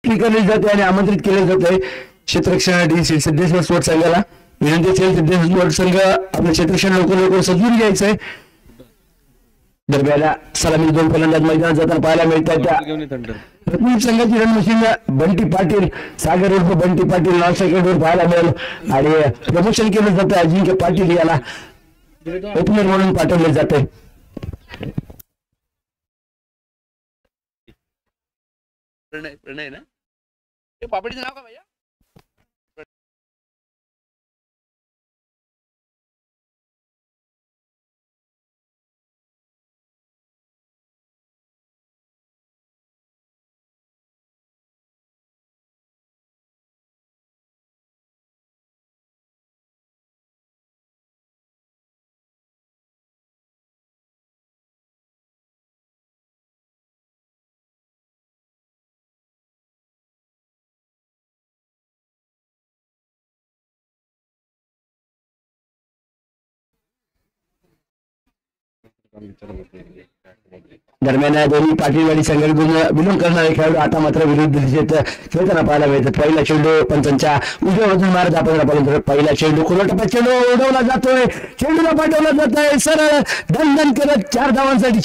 विनंती केली जाते आणि आमंत्रित केले जाते क्षेत्ररक्षणासाठी सिद्धेश्वर स्पोर्ट्स संघाला विनंती असेल सिद्धेश्वर स्पोर्ट्स संघ आपल्या क्षेत्ररक्षण लवकर सजवून घ्यायचंय। दरम्यान सलामी 2 फलंदाज मैदानात जाताना पाहायला मिळतात। रत्नागिरी संघाची रणमशीन बंटी पाटील सागर उर्फ बंटी पाटील नॉन सेकंडवर पाहायला मिळेल आणि प्रमोशन केलं जातं अजिंक्य पाटील याला ओपनर म्हणून पाठवले जाते। प्रणय ना हे पापडीचं नाव का भैया? दरम्यान दोन्ही पाटीलवाडी संघातून बिलोंग करणारे खेळाडू आता मात्र विरुद्ध दिशेत खेळताना पाहायला मिळतात। पहिला चेंडू पंचांच्या उजव्या बाजून मारत आपण पहिला चेंडू खुला चेंडू उडवला जातोय, चेंडूला पाठवला जात आहे सरळ धन करत 4 धावांसाठी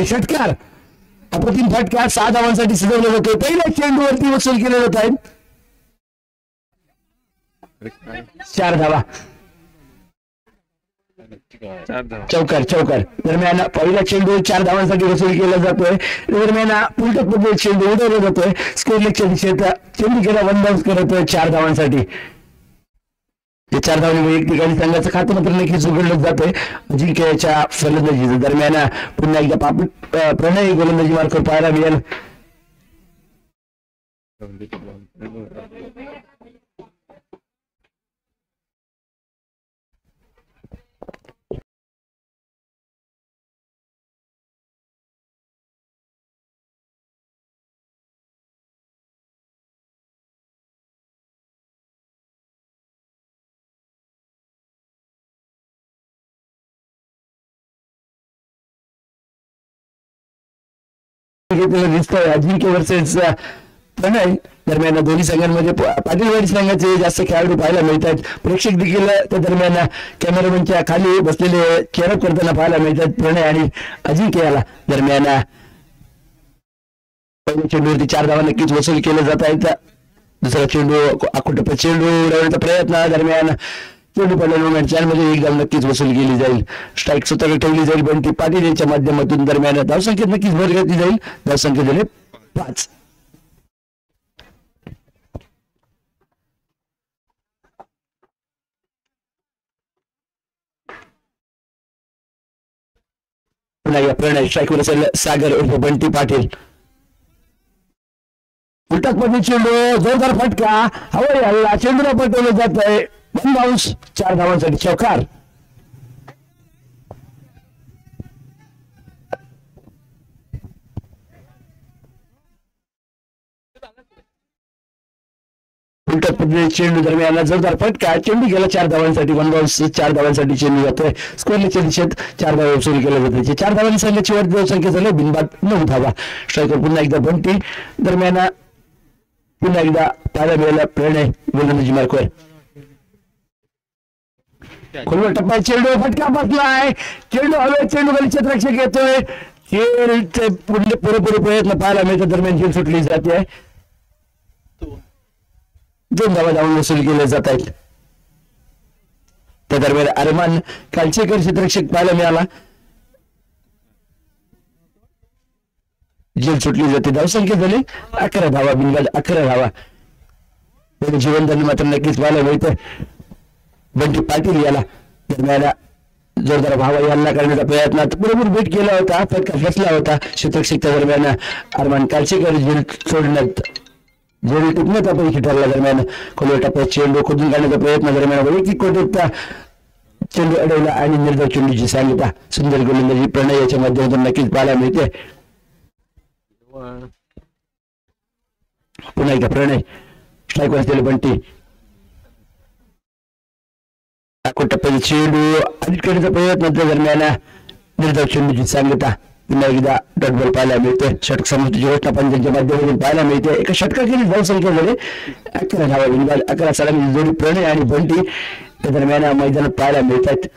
षटकार अप्रतिम फटका 6 धावांसाठी सजवला जातोय। पहिल्या चेंडूवरती वसूल केले जात आहेत 4 धावा चौकार। दरम्यान पहिला चेंडू 4 धावांसाठी वसूल केला जातोय। दरम्यान उलट पद्धतीने चेंडू उडवला जातोय स्कोर लेगच्या दिशेत चेंडू गेला 1 बाउन्स करत 4 धावांसाठी। 4 धावांनी वैयक्तिक आणि संघाचं खातं मात्र नक्कीच उघडलं जातंय अजिंक्यच्या फलंदाजीचं। दरम्यान पुन्हा एकदा प्रणय गोलंदाजी मार्कवर पाहायला मिळेल। दिसतोय अजिंक्य वर्सेस प्रणय। दरम्यान दोन्ही संघांमध्ये पाटीलवाडी संघाचे जास्त खेळाडू पाहायला मिळतात। प्रेक्षक देखील त्या दरम्यान कॅमेरामॅनच्या खाली बसलेले चेअरअप करताना पाहायला मिळतात प्रणय आणि अजिंक्य याला। दरम्यान पहिल्या चेंडूवरती 4 धावा नक्कीच वसूल केले जात आहेत। दुसरा चेंडू आकुटप्पा चेंडू उडवण्याचा प्रयत्न दरम्यान चेंडू पडल्यामुळे मध्ये एक धाव नक्कीच वसूल केली जाईल। स्ट्राईक स्वतः ठेवली जाईल बंटी पाटील यांच्या माध्यमातून। दरम्यान धावसंख्येत नक्कीच भर घेतली जाईल, धावसंख्या झाले 5। पुन्हा प्रणय स्ट्राईकवर असेल सागर उर्फ बंटी पाटील। उलटा पद्धती चेंडू जोरदार फटका हवाई हल्ला चेंडूला पटवलं जात आहे 1 बाउन्स 4 धावांसाठी चौकार। उलट पद्धती चेंडू दरम्यान जोरदार फटका चेंडू गेला 4 धावांसाठी 1 बाउन्स 4 धावांसाठी चेंडू जातोय स्कोरच्या दिशेत 4 धावा वसूल केल्या जाते। 4 धावांनी संघाची वरती धावसंख्या झाली बिनबाद 9 धावा। स्ट्रायकर पुन्हा एकदा बंटी। दरम्यान पुन्हा एकदा पाहायला मिळाला प्रणय गोलंदाजी मार्कवर खोलवर टप्पा चेंडू फटका बसलाय चेंडू हवे चेंडू खाली क्षेत्ररक्षक येतोय खेळचे पुरेपूर प्रयत्न पाहायला मिळतात। दरम्यान खेळ सुटली जाते 2 धावा धावून वसूल केले जात आहेत। त्या दरम्यान अरमान कालचेकर क्षेत्ररक्षक पाहायला मिळाला जेल सुटली जाते। धावसंख्या झाली 11 धावा बिनबाद 11 धावा। जीवनदानी मात्र नक्कीच पाहायला मिळतं बंटी पाटील याला। दरम्यान जोरदार भावा यांना करण्याचा प्रयत्न बरोबर बीट केला होता फटका फसला होता क्षेत्ररक्षकच्या। दरम्यान अरमान कालचेकर जेल सोडण्यात जेल टिकण्यात अपयशी ठरला। दरम्यान खोलवर टप्प्यात चेंडू खोदून काढण्याचा प्रयत्न दरम्यान वैयक्तिक कोटीचा चेंडू अडवला आणि निर्धाव चेंडूची सांगितला सुंदर गोलंदाजी प्रणय याच्या माध्यमातून नक्कीच पाहायला मिळते। पुन्हा एकदा प्रणय स्ट्राईकवर असलेले बंटी टप्प्याचा चेंडू आदित करण्याचा प्रयत्न दरम्यान निर्धाव चेंडूची सांगता पुन्हा एकदा डॉट बॉल पाहायला मिळतोय. षटक समृद्धीची घोषणा पण त्यांच्या माध्यमातून पाहायला मिळते. एका षटकाखेरीज धावसंख्या झाली 11 धावा बिनबाद. 11 सलामी जोडी प्रणय आणि बंटी त्या दरम्यान मैदानात पाहायला मिळतात.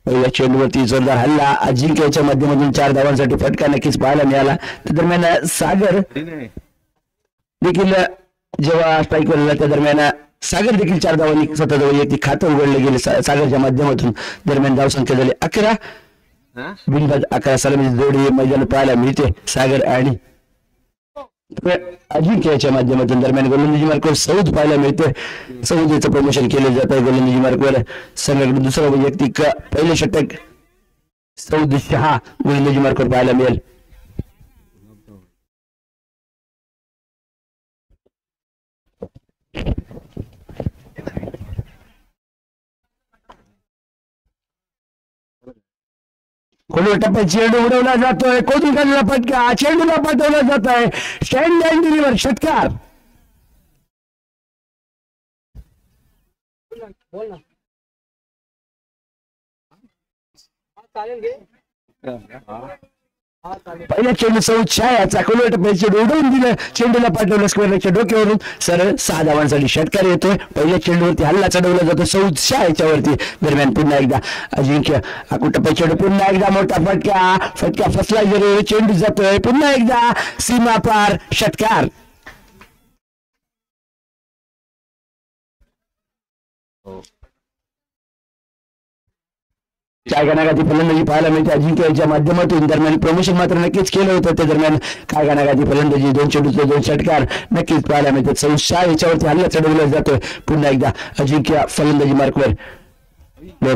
पहिल्या चेंडूवरती जोरदार हल्ला अजिंक्यच्या माध्यमातून 4 धावांसाठी फटका नक्कीच पाहायला मिळाला. त्या दरम्यान सागर देखील जेव्हा स्ट्राईकवर आला त्या दरम्यान सागर देखील 4 धावांनी स्वतः वैयक्तिक खातं उघडले गेले सागरच्या माध्यमातून. दरम्यान धावसंख्या झाली 11 बिनबाद. 11 सलामी जोडी मैदानात पाहायला मिळते सागर आणि अजिंक्यच्या माध्यमातून. दरम्यान गोलंदाजी मार्कवर सौद पाहायला मिळतोय. सौदचं प्रमोशन केलं जात आहे गोलंदाजी मार्कवर. संघाकडून दुसरा वैयक्तिक पहिले षटक सौद शहा गोलंदाजी मार्कवर पाहायला मिळेल. खोलवर टप्प्यात चेंडू उडवला जातोय. कोणी काढलेला फटका चेंडूला पाठवला जात आहे. स्टँड अँड डिलिव्हर षटकार. पहिल्या चेंडू सौद याचा खोलवर टप्प्यात चेंडू उडवून दिलं. चेंडूला पाठवलं स्क्वेअरच्या डोक्यावरून सरळ 6 धावांसाठी षटकार येतोय. पहिल्या चेंडूवरती हल्ला चढवला जातो सौद याच्यावरती. दरम्यान पुन्हा एकदा अजिंक्य टप्प्यात चेंडू पुन्हा एकदा मोठा फटका फसला जरी चेंडू जातोय. पुन्हा एकदा सीमा पार षटकार. काय गानागाती फलंदाजी पाहायला मिळते अजिंक्यच्या माध्यमातून. दरम्यान प्रमोशन मात्र नक्कीच केलं होतं. त्या दरम्यान काय गानागाती फलंदाजी 2 चेंडूचे 2 षटकार नक्कीच पाहायला मिळतात. सौशा याच्यावरती हल्ला चढवला जातोय. पुन्हा एकदा अजिंक्य फलंदाजी मार्कवर.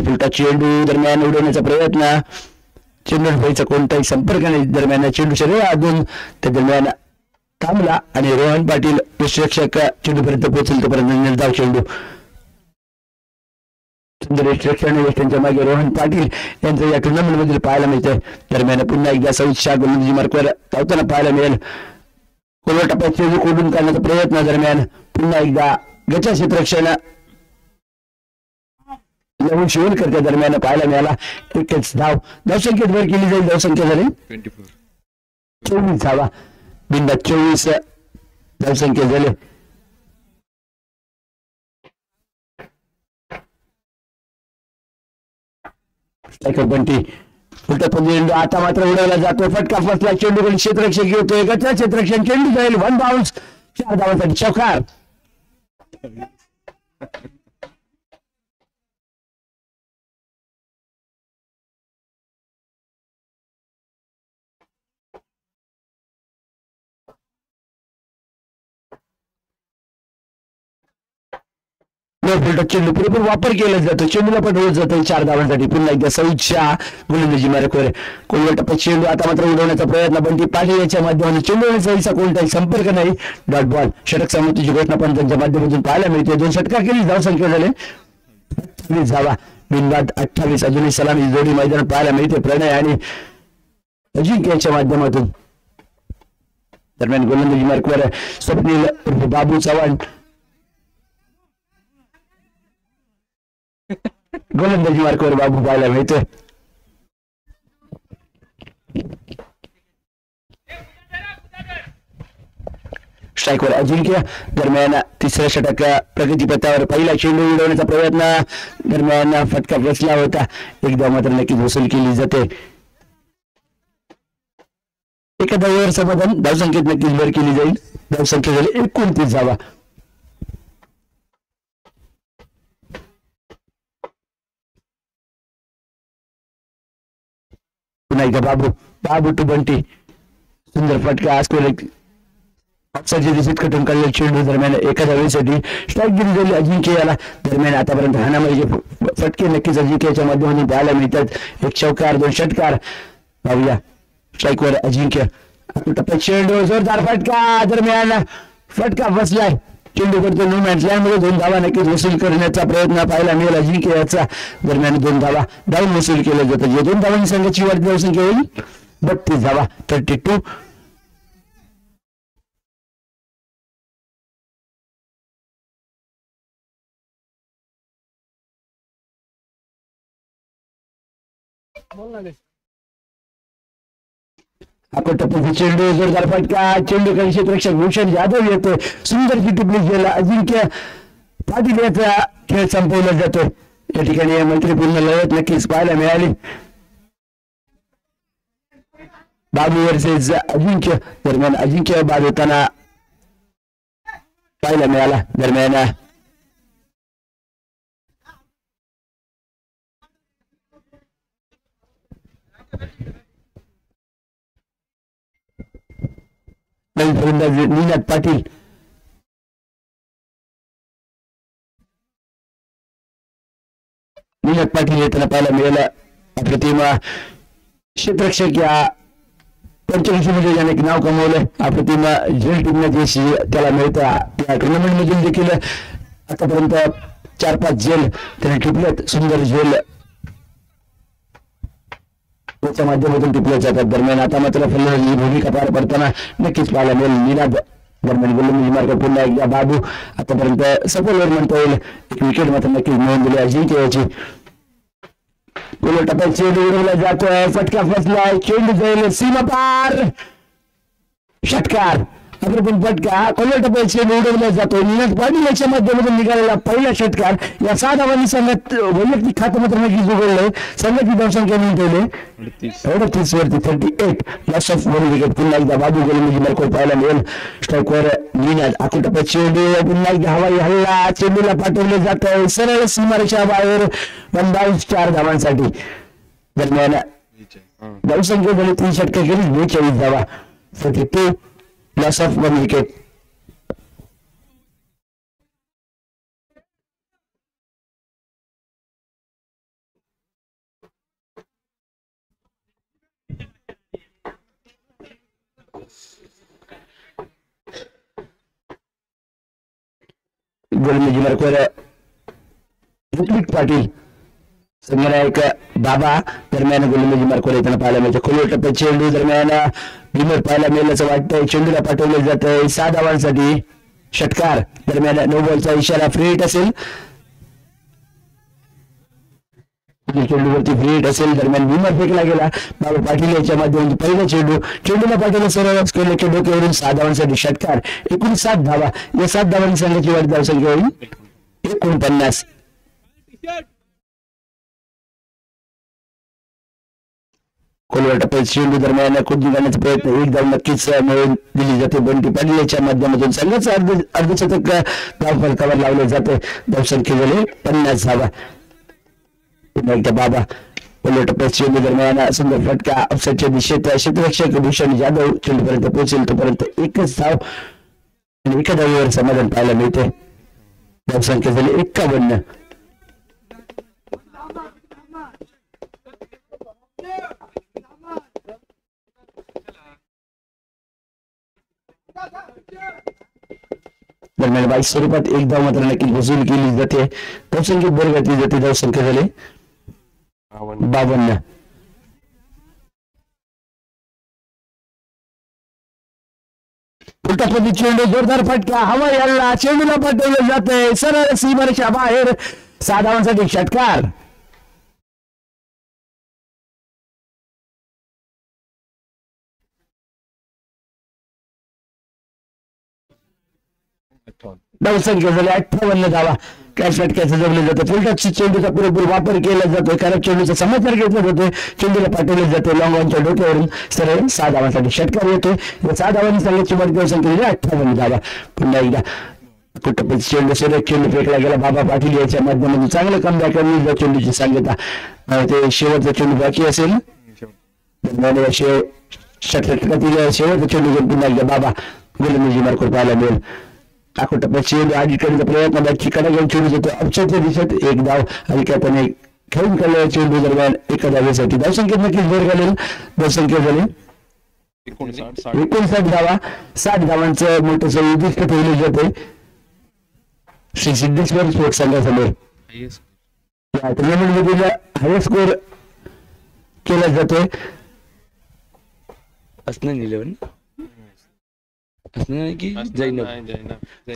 फुलटा चेंडू दरम्यान उडवण्याचा प्रयत्न. चेंडू व्हायचा कोणताही संपर्क नाही. दरम्यान चेंडू शरीर अजून त्या दरम्यान थांबला आणि रोहन पाटील विश्लेषक चेंडूपर्यंत पोहोचेल तोपर्यंत निर्धाव चेंडू. सुंदर त्यांच्या मागे रोहन पाटील यांचं या टुर्नामेंट मध्ये पाहायला मिळतंय. दरम्यान पुन्हा एकदा सौद गोलंदाजी मार्कवर धावताना पाहायला मिळेल. खोलवर टप्प्यात चेंडू कोडून काढण्याचा प्रयत्न. दरम्यान पुन्हा एकदा गचा क्षेत्ररक्षण लहू शिवलकरच्या दरम्यान पाहायला मिळाला. एकच धावसंख्येत वर केली जाईल. धावसंख्या झाली 24 धावा बिनबाद. 24 धावसंख्या झाले. बंटी उलटा चेंडू आता मात्र उडवला जातोय. फटका फसला चेंडू क्षेत्ररक्षक घेतोय. गचा क्षेत्ररक्षण चेंडू जाईल 1 बाउन्स. 4 धावांसाठी चौकार. चेंडू पुरेपूर वापर केला जातो. चेंडूला पाठवलं जातं 4 धावांसाठी. पुन्हा एकदा सौदच्या गोलंदाजी मार्कवर. खोलवर टप्प्यात चेंडू आता मात्र उडवण्याचा प्रयत्न. बंटी पाटील याच्या माध्यमातून चेंडूचा कोणताही संपर्क नाही. Dot ball. षटक समृद्धीची घोषणा पण त्यांच्या माध्यमातून पाहायला मिळते. 2 षटकार केली. धावसंख्या झाले 28 धावा बिनबाद. 28 अजूनही सलामी जोडी मैदानात पाहायला मिळते प्रणय आणि अजिंक्य यांच्या माध्यमातून. दरम्यान गोलंदाजी मार्कवर स्वप्नील बाबू चव्हाण गोलंदाजी मार्कवर बाबू पाहायला मिळतोय. स्ट्राईकवर अजिंक्य. दरम्यान तिसऱ्या षटक प्रगतीपथावर. पहिला चेंडू उडवण्याचा प्रयत्न. दरम्यान फटका बसला होता. एकदा मात्र नक्कीच वसूल केली जाते. एका धावेवर समाधान. धावसंख्येत नक्कीच वर केली जाईल. धावसंख्या झाली 29 धावा. पुन्हा एकदा बाबू टू बंटी. सुंदर फटका कटून काढलेला चेंडू. दरम्यान एका धावेसाठी स्ट्राईक दिली जाईल अजिंक्य याला. दरम्यान आतापर्यंत हाणामारीचे फटके नक्कीच अजिंक्यच्या माध्यमातून पाहायला मिळतात. 1 चौकार 2 षटकार. पाहूया स्ट्राईकवर अजिंक्य. टप्प्यात चेंडू जोरदार फटका. दरम्यान फटका बसलाय. चेंडू करतो नो मॅच लँड मध्ये. 2 धावा नक्कीच वसूल करण्याचा प्रयत्न पाहायला मिळेल अजिंक्य याचा. दरम्यान 2 धावा डाऊन वसूल केलं जातं. जे 2 धावांनी संघाची वाढती धावसंख्या होईल 32 धावा 32. टप्प्याचा चेंडू जोरदार फटका चेंडू काही क्षेत्ररक्षक भूषण जाधव येतोय सुंदर टिप्पणी गेला अजिंक्य पाटील याचा खेळ संपवला जातोय या ठिकाणी मैत्रीपूर्ण लढत नक्कीच पाहायला मिळाली बाबू वर्सेस अजिंक्य दरम्यान अजिंक्य बाद होताना पाहायला मिळाला दरम्यान नवीन फलंदाज निनाद पाटील येताना पाहायला मिळालं अप्रतिम क्षेत्ररक्षक या पंचवीसमध्ये ज्याने नाव कमवलंय अप्रतिम झेल टीमने जे त्याला मिळतं या टुर्नामेंट मधून देखील आतापर्यंत 4-5 झेल त्याने टिपल्यात सुंदर झेल त्याच्या माध्यमातून टिपल्या जातात दरम्यान आता मात्र फलंदाजी भूमिका पार पडताना नक्कीच पाहायला मिळेल निनाद दरम्यान गोलंदाजी मार्ग पुन्हा एकदा बाबू आतापर्यंत सफल म्हणता येईल एक विकेट मात्र नक्कीच मिळवून दिली अजिंक्य याची टप्प्यात चेंडू उडवला जातोय फटका फसलाय चेंडू जाईल सीमा पार षटकार अप्रतिम फटका टप्प्यात चेंडू उडवला जातोय निनाद पाटील याच्या माध्यमातून निघालेला पहिला षटकार या 6 धावांनी संघात वैयक्तिक खातं मात्र नक्कीच उघडलंय संघाची धावसंख्या नोंदवली 38 वरती 38 लॉस ऑफ 1 विकेट पुन्हा एकदा बाबू गोलंदाजी मार्ग पाहायला मिळेल स्ट्राईकवर निनाद टप्प्यात चेंडू पुन्हा एकदा हवाई हल्ला चेंडूला पाठवले जात आहे सरळ सीमारेषा बाहेर 4 धावांसाठी दरम्यान धावसंख्या झाली 3 षटकार गेली 42 धावा 42 लॉस ऑफ 1 विकेट गोलंदाजी मार्गवर ऋत्विक पाटील संघनायक बाबा दरम्यान गोलंदाजी मार्गवर येताना पाहायला मिळतं खोलवर टप्प्यात चेंडू दरम्यान भीमर पाहायला मिळेल असं वाटतंय चेंडूला पाठवलं जात आहे 6 धावांसाठी षटकार दरम्यान 9 बॉलचा इशारा फ्री हिट असेल चेंडूवरती फ्री हिट असेल दरम्यान भीमर फेकला गेला बाबा पाटील याच्या माध्यमातून पहिला चेंडूला पाठवलं सरळ केल्याच्या डोक्यावरून 6 धावांसाठी षटकार एकूण 7 धावा या 7 धावांनी संघाची वाढ धावसंख्या होईल 49 खोलवर टप्प्यात चेंडू दरम्यान कुंडी करण्याचा प्रयत्न एक धाव नक्कीच मिळवून दिली जाते बंटी पाटील याच्या माध्यमातून संघाचं अर्धशतक धाव फलकावर लावले जाते धावसंख्या झाली 50 धावा पुन्हा एकदा बाबा खोलवर टप्प्यात चेंडू दरम्यान सुंदर फटका ऑफसाईडच्या दिशेत क्षेत्ररक्षक भूषण जाधव चेंडूपर्यंत पोहोचेल तोपर्यंत एकच धाव आणि एका धावीवर समाधान पाहायला मिळते धावसंख्या झाली 51 दरम्यान 22 स्वरूपात एक धाव मात्र नक्की वसूल केली जाते धावसंख्येत भर घातली जाते धावसंख्या झाली 52 फुलटपदी चेंडू जोरदार फटका हवाई हल्ला चेंडूला पाठवलं जातंय सरळ सीमारेषा बाहेर 6 धावांसाठी षटकार धावसंख्या झाली 58 धावा काय षटकाचं जमलं जातं फुलटपची चेंडूचा पुरेपूर वापर केला जातोय कारण चेंडूचा समाचार घेतला जातोय चेंडूला पाठवले जाते लॉंग ऑनच्या डोक्यावरून सरळ 6 धावांसाठी षटकार येतोय या 6 धावांनी संघाची धावसंख्या झाली 58 धावा पुन्हा एकदा फुलटपची चेंडू सरळ चेंडू फेकला गेला बाबा पाटील याच्या माध्यमातून चांगलं कमबॅक करण्याची चेंडूची सांगता ते शेवटचा चेंडू बाकी असेल षटकातील शेवटचा चेंडू घेऊन पुन्हा एकदा बाबा गोलंदाजी मार्ग पाहायला मिळेल टप्प्यात चेंडू आधी करण्याचा प्रयत्न बॅटची कडा घेऊन चेंडू जातो ऑफसाईडच्या दिशेत एक धाव आणि त्याने खेळून काढलेल्या चेंडू दरम्यान एका धावेसाठी धावसंख्येत नक्कीच भर घालेल धावसंख्या झाली 59 धावा 60 धावांचं मोठं उद्दिष्ट ठेवले जाते श्री सिद्धेश्वर स्पोर्ट्स संघासमोर या टुर्नामेंट मधील हायस्ट स्कोर केला जातोय असणं निलवण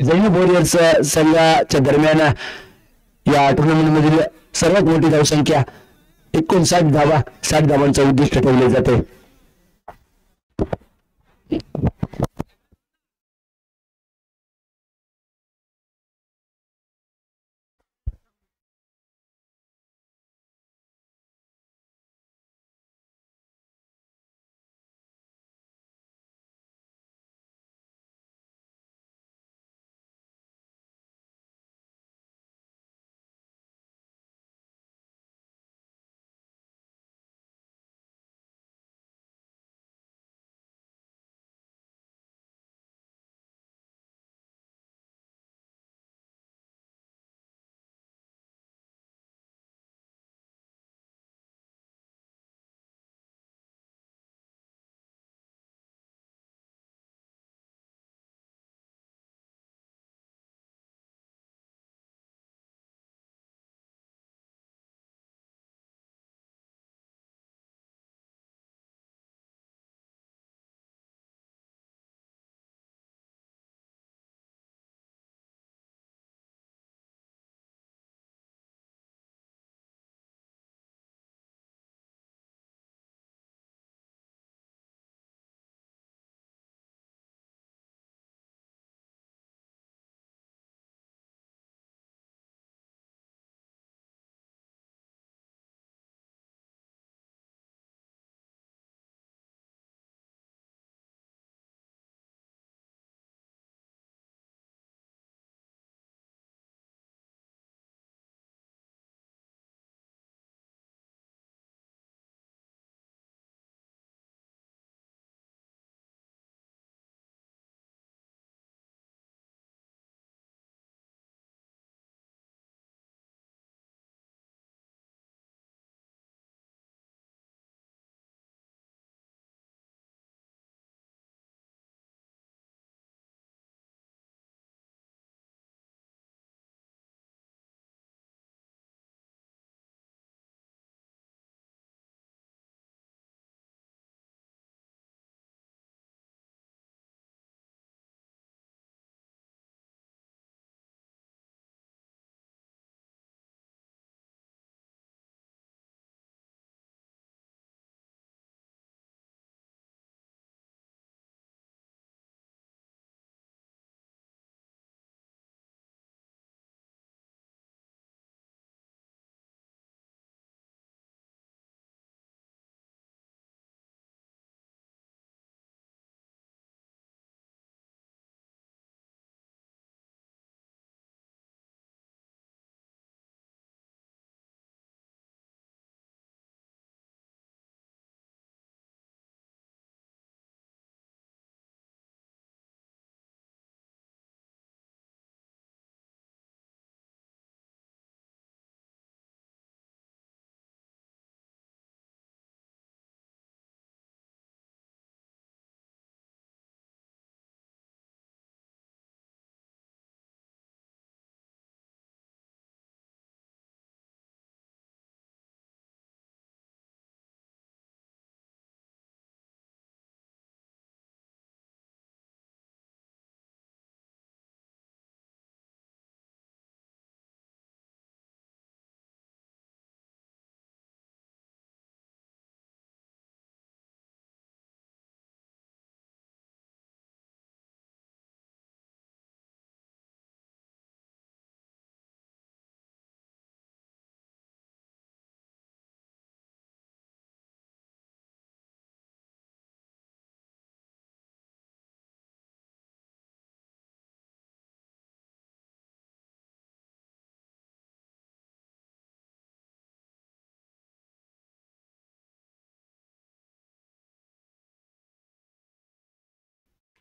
जैनब वॉरियर्स संघाच्या दरम्यान या टुर्नामेंट मधील सर्वात मोठी धावसंख्या 59 धावा 60 धावांचं उद्दिष्ट ठेवले जाते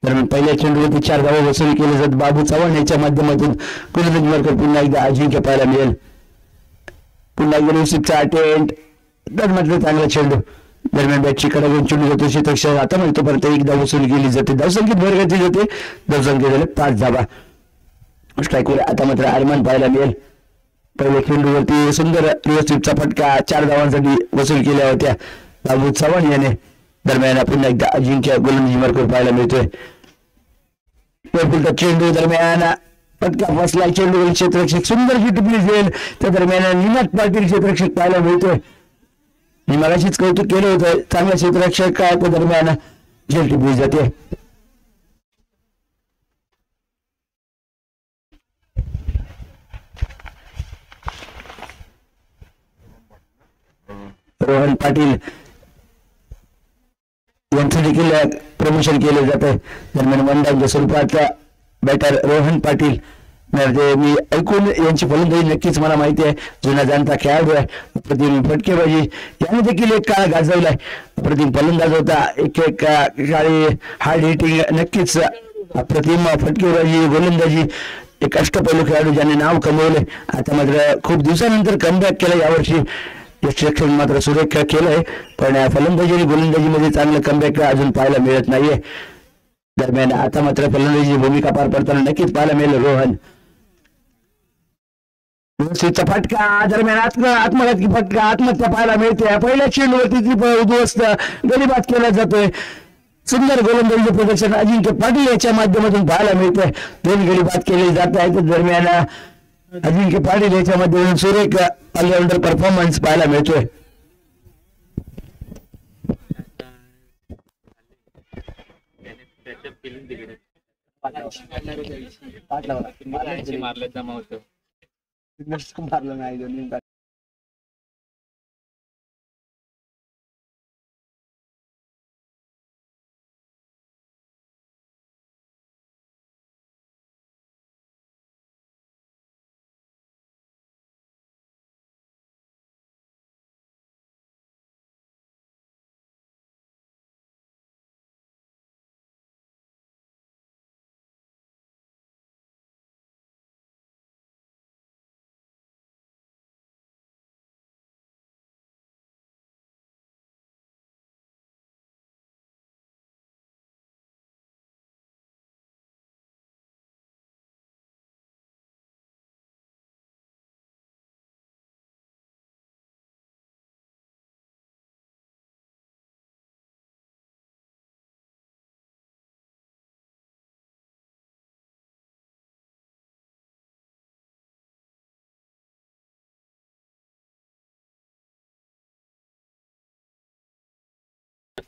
दरम्यान पहिल्या चेंडूवरती 4 धावा वसूल केले जात बाबू चव्हाण याच्या माध्यमातून गोलंदाजी मार्कर पुन्हा एकदा अजिंक्य पाहायला मिळेल. पुन्हा एकदा युसिफचा अटेंट मात्र चांगला चेंडू. दरम्यान बॅटची कडा घेऊन चेंडू जातो क्षेत्ररक्षक आता म्हणतो परत एक धाव वसूल केली जाते. धावसंख्येत भर घातली जाते. धावसंख्या झाले 5 धावा. स्ट्राईकवर आता मात्र अरमान पाहायला मिळेल. पहिल्या चेंडूवरती सुंदर युसिफचा फटका 4 धावांसाठी वसूल केल्या होत्या बाबू चव्हाण याने. दरम्यान पुन्हा एकदा अजिंक्य गोलंदाजी मार्कर पाहायला मिळतोय. चेंडू दरम्यान फटका फसला. चेंडूवरील क्षेत्ररक्षक सुंदर टिपली जाईल. त्या दरम्यान निनाद पाटील क्षेत्ररक्षक पाहायला मिळतोय. मी मगाशीच कौतुक केलं होतं चांगला क्षेत्ररक्षक त्या दरम्यान झेल टिपली जाते. रोहन पाटील यांचं देखील प्रमोशन केले जात आहे. दरम्यान वनडाऊनच्या स्वरूपातला बॅटर रोहन पाटील म्हणजे मी ऐकून यांची फलंदाजी नक्कीच मला माहिती आहे. जुना जाणता खेळाडू आहे. अप्रतिम फटकेबाजी याने देखील एक काळ गाजवलाय. अप्रतिम फलंदाज होता. एक खेळाडी हार्ड हिटिंग नक्कीच अप्रतिम फटकेबाजी गोलंदाजी एक अष्टपैलू खेळाडू ज्याने नाव कमवले. आता मात्र खूप दिवसानंतर कमबॅक केलं यावर्षी. यशरक्षण मात्र सुरेख केलंय पण फलंदाजी आणि गोलंदाजीमध्ये चांगलं कमबॅक अजून पाहायला मिळत नाहीये. दरम्यान आता मात्र फलंदाजी भूमिका पार पडताना नक्कीच पाहायला मिळेल रोहन. फटका दरम्यान आत्मघातकी फटका आत्महत्या पाहायला मिळते. पहिल्या चेंडूवरती उद्ध्वस्त गलीबाद केला जातोय. सुंदर गोलंदाजीचे प्रदर्शन अजिंक्य पाटील याच्या माध्यमातून पाहायला मिळतंय. 2 गलीबाद केले जात आहेत. दरम्यान अजिंक्य पाटील याच्या माध्यमातून सुरेख ऑलराऊंडर परफॉर्मन्स पाहायला मिळतोय. मारलं नाही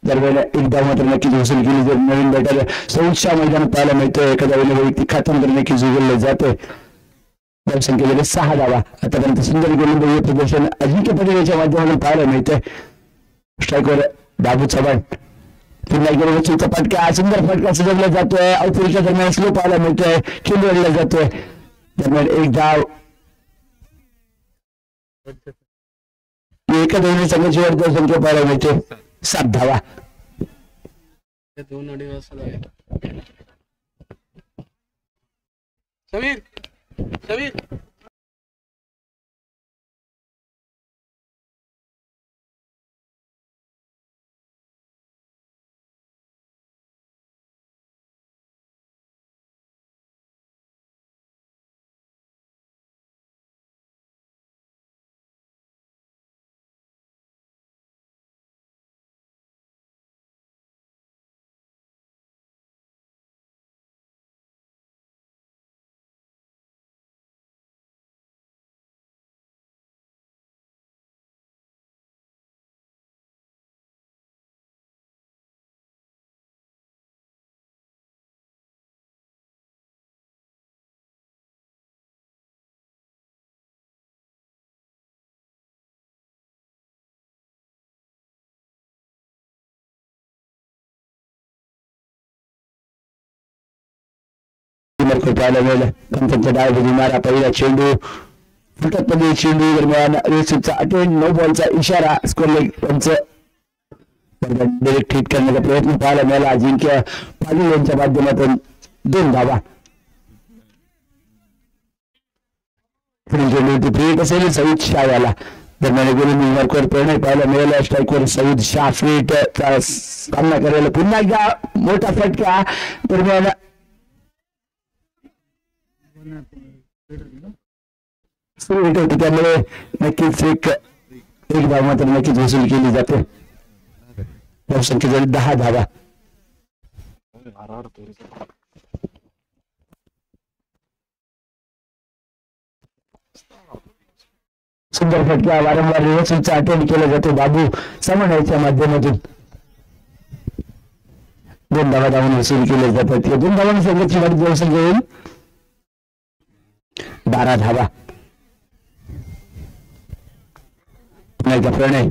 दरम्यान एकदा मात्र नक्कीच वसूल केली जर नवीन बॅटर सौच्या मैदानात पाहायला मिळतोय. एखाद्या वेळेला वैयक्तिक खातं तर नक्कीच उघडलं जातोय. धावसंख्या झाले 6 धावा. आतापर्यंत सुंदर गोलंदाजी प्रदर्शन अजिंक्य पाटील याच्या माध्यमातून पाहायला मिळतंय. स्ट्राईकवर बाबू चव्हाण पुन्हा एकदा वसूलचा फटका सुंदर फटका सजवला जातोय. आउटफील्डच्या दरम्यान स्लो पाहायला मिळतोय. खेळू आणला जातोय. दरम्यान एक धाव एका दोन्ही संघाची वाढ संख्या पाहायला मिळते. 7 धावा. 2 वाजता समीर पाहायला मिळालं. पण त्यांच्या डायबेटी मारा पहिला चेंडू फुटत मध्ये चेंडू दरम्यान रेसिपचा अटेंड 9 बॉलचा इशारा स्कोर लेग पंच डायरेक्ट हिट करण्याचा प्रयत्न पाहायला मिळाला अजिंक्य पाटील यांच्या माध्यमातून 2 धावा. फ्री असेल सईद शाह याला दरम्यान गोलंदाजीवर प्रणय पाहायला मिळाला. स्ट्राईकवर सईद शाह फ्रीटचा सामना करायला पुन्हा एकदा मोठा फटका. दरम्यान सुरू होती त्यामुळे नक्कीच एक धाव मात्र नक्कीच वसूल केली जाते. धावसंख्या झाली 10 धावा. सुंदर फटका वारंवार रिव्हर्सलचा अटेम्प्ट केला जातो बाबू समन्वयाच्या माध्यमातून. 2 धावा धावून वसूल केले जातात. या 2 धावांनी संघाची वाढ धावसंख्या होईल 12 धावा. प्रणय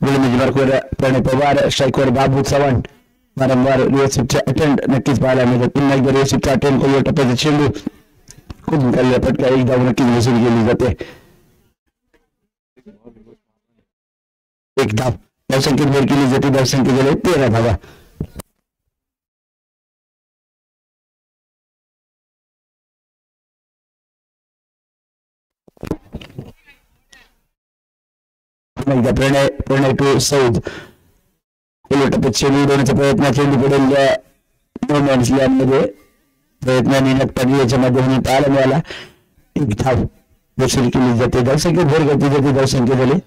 गोलंदाजीवर प्रणय पवार स्ट्राईकवर बाबू चव्हाण वारंवार रिव्हर्सलचे अटेम्प्ट नक्कीच पाहायला मिळतात. पुन्हा एकदा रिव्हर्सलचा अटेम्प्ट करूया. टप्प्याचा चेंडू खूप निकाललेला फटका 1 धाव नक्कीच वसूल केली जाते. 1 धाव धावसंख्येत भर केली जाते. धावसंख्या झाली 13 धावा. प्रणय टू सौद टप्प्यात चेंडू उडवण्याचा प्रयत्न. चेंडू पडेल नो मॅन्स लँडमध्ये प्रयत्न निनाद पाटील याच्या माध्यमातून पाहायला मिळाला. 1 धाव वसूल केली जाते. धावसंख्येत भर घेतली जाते. धावसंख्या झाली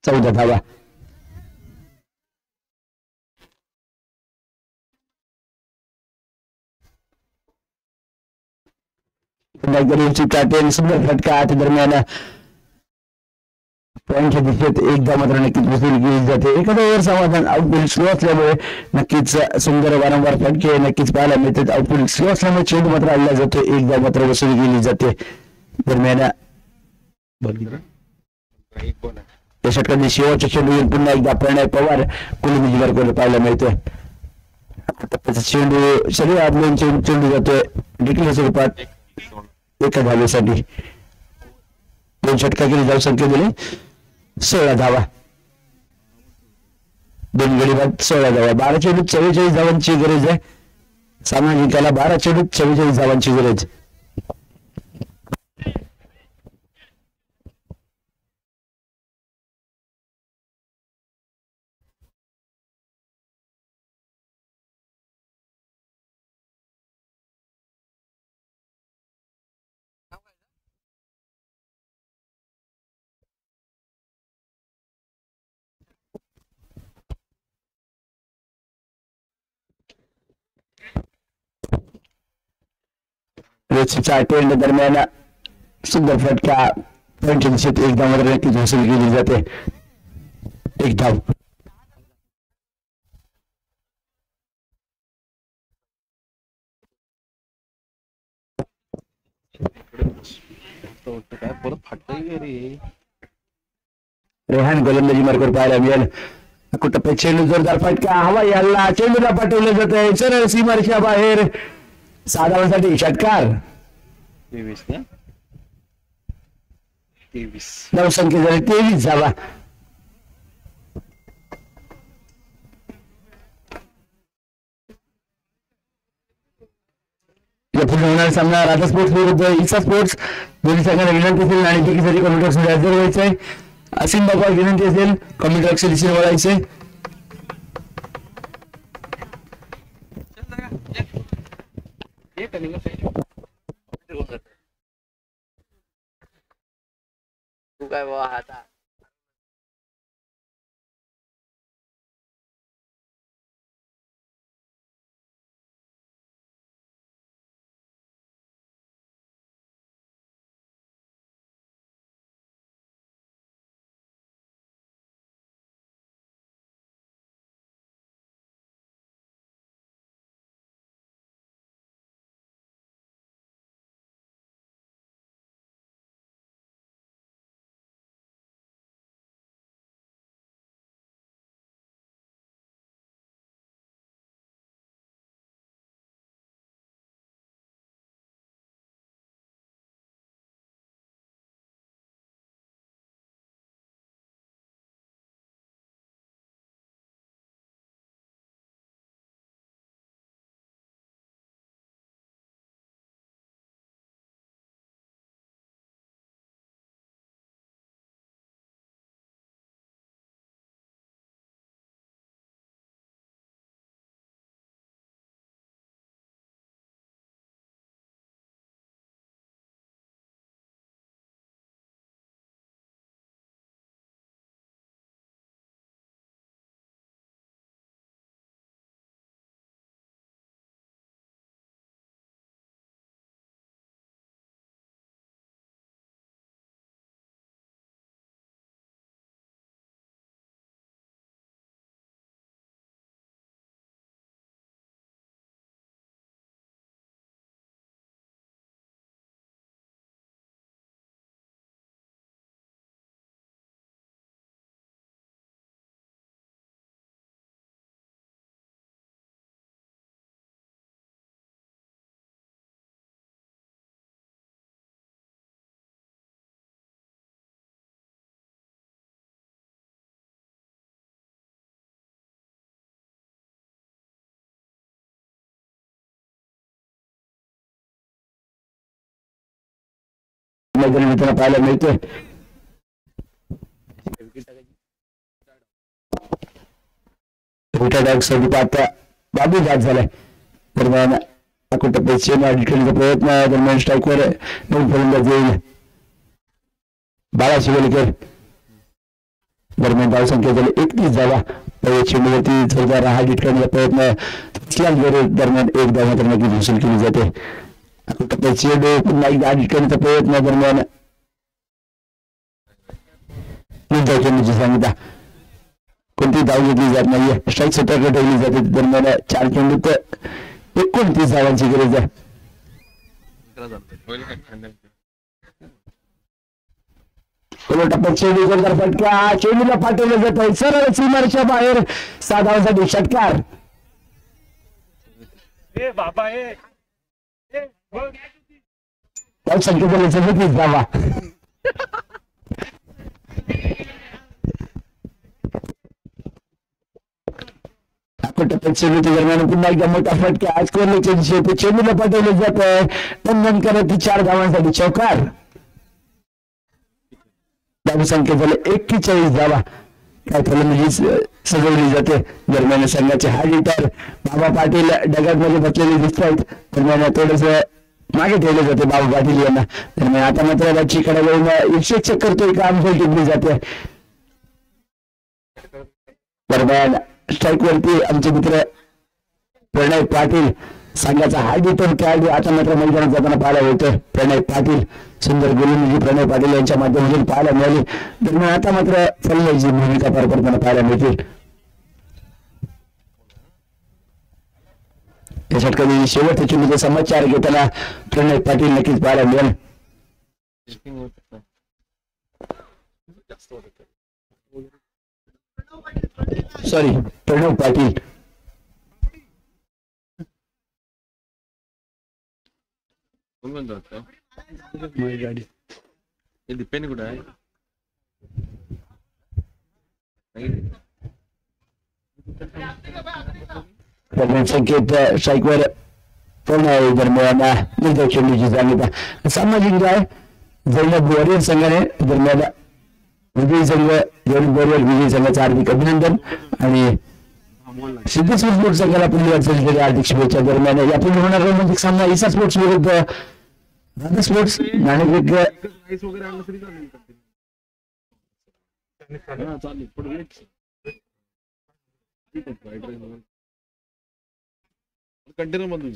14 धावा. सुंदर फटका आत दरम्यान पॉईंटच्या दिशेत 1 धाव मात्र नक्कीच वसूल केली जाते. एखादा ओव्हर समाधान आउटफील्ड स्लो असल्यामुळे नक्कीच सुंदर वारंवार फटके नक्कीच पाहायला मिळतात. आउटफील्ड स्लो असल्यामुळे चेंडू मात्र आणला जातो. 1 धाव मात्र वसूल केली जाते. दरम्यान या षटकातील शेवटच्या चेंडू येऊन पुन्हा एकदा प्रणय पवार गोलंदाजीवर पाहायला मिळतोय. चेंडू शरीर आदलून चेंडू जातोय डिक्लेअर स्वरूपात 1 धावेसाठी. 2 षटका केली. धावसंख्या दिली 16 धावा. 2 गडी बाद 16 धावा. 12 चेंडूत 44 धावांची गरज आहे. सामना जिंकायला 12 चेंडूत 44 धावांची गरज. दरम्यान सुंदर फटका पॉईंटच्या दिशेत 1 धाव मात्र नक्कीच वसूल केली जाते. 1 धाव. रेहान गोलंदाजी मार्गावर पाहायला मिळेल. टप्प्यात चेंडू जोरदार फटका हवा याला चेंडूला पाठवलं जात आहे सरळ सीमारेषा बाहेर. 6 धावांसाठी षटकार. 23 धावसंख्या झाली 23 धावा. पुढे होणारा सामना राधा स्पोर्ट्स विरुद्ध इसा स्पोर्ट्स. दोन्ही संघांना विनंती असेल आणि तिकीसाठी कॉम्प्युटर हजर व्हायचंय. असीम बाबा विनंती असेल कॉम्प्युटर अक्षर वळायचे. तू काय बाबा आता मैदानी मित्रांनो पाहायला मिळतोय. विकेट स्वरूप आता बाबी बाद झालाय. दरम्यान अकोटप्पे चेंडू अडकण्याचा प्रयत्न दरम्यान स्ट्राईकवर नवीन फलंदाज येईल बाळा शिवलकर. दरम्यान धावसंख्या झाली 31 धावा. पहिल्या चेंडूवरती जोरदार हात इटकण्याचा प्रयत्न दरम्यान एक धाव मात्र नक्कीच हासिल केली जाते. अकोटप्पे चेंडू पुन्हा एकदा हात इटकण्याचा प्रयत्न दरम्यान चेंडूची सांगितला कोणती धाव घेतली जात नाहीये. स्ट्राईक सतर्क ठेवली जाते. दरम्यान 4 चेंडूत 29 धावांची गरज आहे. टप्प्यात चेंडू जोरदार फटका चेंडूला पाठवलं जात आहे सरळ सीमारेषेच्या बाहेर 6 धावांसाठी षटकार. संख्या झाली 26 धावा. टप्प्यात चेंडूच्या दरम्यान पुन्हा एकदा मोठा फटका आज कोरलेच्या दिशेने चेंडूला पाठवलं जात आहे. टंगन करत 4 धावांसाठी चौकार. धावसंख्या झाली 41 धावा. काय फलंदाजी सजवली जाते. दरम्यान संघाचे हार्ड हिटर बाबा पाटील डगटमध्ये बसलेले दिसत आहेत. दरम्यान थोडस मागे ठेवले जाते बाबा पाटील यांना. दरम्यान आता मात्र राजकीकडे जाऊन 101 करतोय काम टिकली जाते. दरम्यान स्ट्राईक वरती आमचे मित्र प्रणय पाटील संघाचा हार्ड हिटर खेळाडू आता मात्र मैदानात जाताना पाहायला मिळतोय. प्रणय पाटील सुंदर गोलंदाजी प्रणय पाटील यांच्या माध्यमातून पाहायला मिळाली. दरम्यान आता मात्र फलंदाजी भूमिका पार पडताना पाहायला मिळतील. या षटकातील शेवटच्या चेंडूचे समाचार घेताना प्रणय पाटील नक्कीच पाहायला मिळेल. सॉरी प्रणव पाटील गाडी पेन कुठं आहे. दरम्यान संकेत स्ट्राईकवर दरम्यान निर्धाव चेंडूची सांगितला सामाजिक आहे. जैनब वॉरियर संघाने दरम्यान विजयी संघ जैनब वॉरियर विजयी संघाचं हार्दिक अभिनंदन आणि सिद्धेश्वर स्पोर्ट्स संघाला पुढील वाटचाल हार्दिक शुभेच्छा. दरम्यान यापुढे होणार रोमांचिक सामना ईसा स्पोर्ट्स विरुद्ध राधा स्पोर्ट्स नाणेफेक कंटेनर मधून